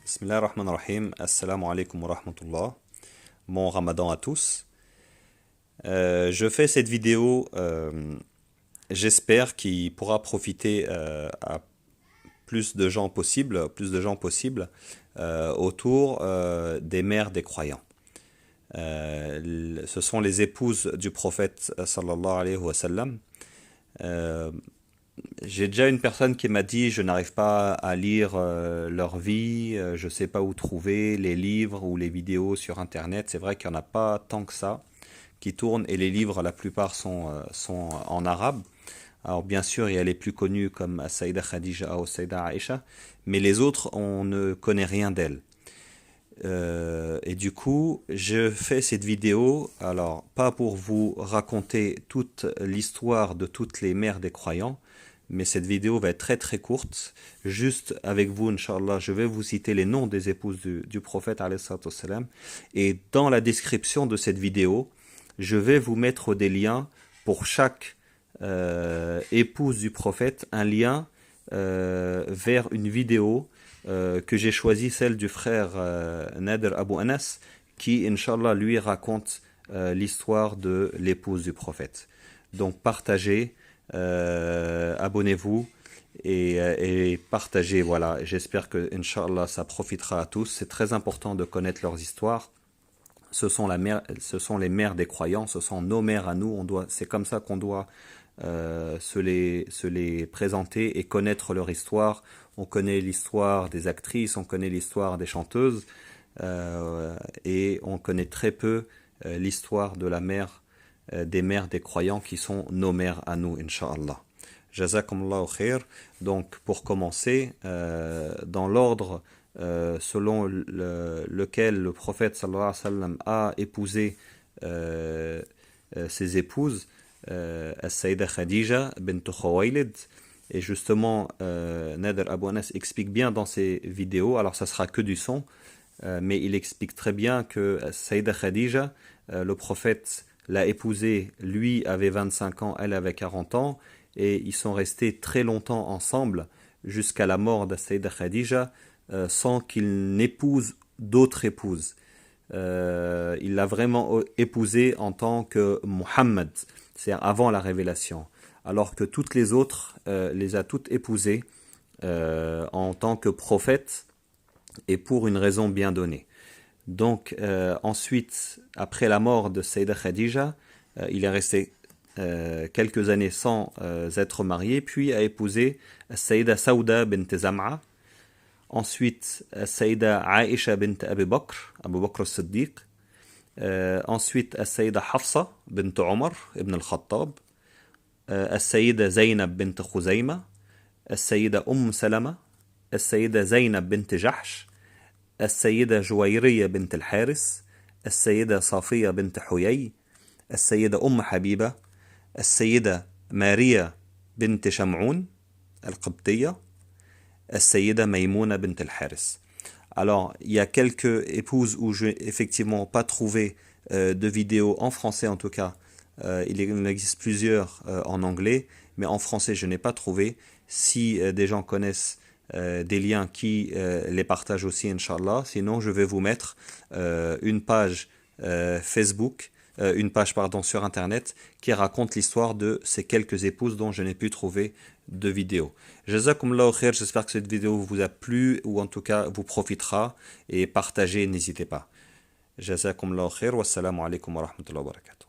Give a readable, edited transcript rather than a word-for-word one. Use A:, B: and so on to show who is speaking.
A: Bismillah ar-Rahman ar-Rahim. Assalamu alaikum wa rahmatullah. Bon Ramadan à tous. Je fais cette vidéo, j'espère qu'il pourra profiter à plus de gens possible autour des mères des croyants. Ce sont les épouses du prophète sallallahu alayhi wa sallam. J'ai déjà une personne qui m'a dit je n'arrive pas à lire leur vie, je ne sais pas où trouver les livres ou les vidéos sur internet. C'est vrai qu'il n'y en a pas tant que ça qui tournent et les livres la plupart sont en arabe. Alors bien sûr il y a les plus connus comme Saïda Khadija ou Saïda Aïcha, mais les autres on ne connaît rien d'elles. Et du coup, je fais cette vidéo, alors pas pour vous raconter toute l'histoire de toutes les mères des croyants, mais cette vidéo va être très très courte. Juste avec vous, Inch'Allah, je vais vous citer les noms des épouses du prophète, alayhi salatu wassalam. Et dans la description de cette vidéo, je vais vous mettre des liens pour chaque épouse du prophète, un lien vers une vidéo que j'ai choisi, celle du frère Nader Abu Anas, qui, Inch'Allah, lui raconte l'histoire de l'épouse du prophète. Donc partagez, abonnez-vous et partagez, voilà. J'espère que, Inch'Allah, ça profitera à tous. C'est très important de connaître leurs histoires. Ce sont les mères des croyants, ce sont nos mères à nous. C'est comme ça qu'on doit se les présenter et connaître leur histoire. On connaît l'histoire des actrices, on connaît l'histoire des chanteuses et on connaît très peu l'histoire de la mère, des mères des croyants qui sont nos mères à nous, Inch'Allah. Jazakumullahu khair. Donc pour commencer, dans l'ordre selon lequel le prophète sallallahu alayhi wa sallam a épousé ses épouses, As-Saïda Khadija bint Khuwaylid. Et justement, Nader Abu Anas explique bien dans ses vidéos, alors ça sera que du son, mais il explique très bien que Saïda Khadija, le prophète l'a épousée, lui avait 25 ans, elle avait 40 ans, et ils sont restés très longtemps ensemble jusqu'à la mort de Saïda Khadija, sans qu'il n'épouse d'autres épouses. Il l'a vraiment épousée en tant que Muhammad, c'est-à-dire avant la révélation, alors que toutes les autres les a toutes épousées en tant que prophète et pour une raison bien donnée. Donc ensuite, après la mort de Saïda Khadija, il est resté quelques années sans être marié, puis a épousé Saïda Saouda bint Zam'a. Ensuite, Saïda Aïcha bint Abu Bakr al-Siddiq. Ensuite, Saïda Hafsa bint Omar ibn al-Khattab. السيدة زينب بنت خزيمة، السيدة سلمة، السيدة زينب بنت جحش، السيدة جويرية بنت الحارث، السيدة صافية بنت حيي، السيدة حبيبة، السيدة ماريا بنت شمعون القبطية، السيدة ميمونة بنت الحارث. Alors, il y a quelques épouses où je n'ai effectivement pas trouvé de vidéos en français en tout cas. Il en existe plusieurs en anglais, mais en français je n'ai pas trouvé. Si des gens connaissent des liens qui les partagent aussi, Inch'Allah, sinon je vais vous mettre une page Facebook, une page pardon sur internet qui raconte l'histoire de ces quelques épouses dont je n'ai pu trouver de vidéos. Jazakumullahu khair, j'espère que cette vidéo vous a plu ou en tout cas vous profitera et partagez, n'hésitez pas. Jazakumullahu khair, wassalamu alaikum wa rahmatullahi wa barakatuh.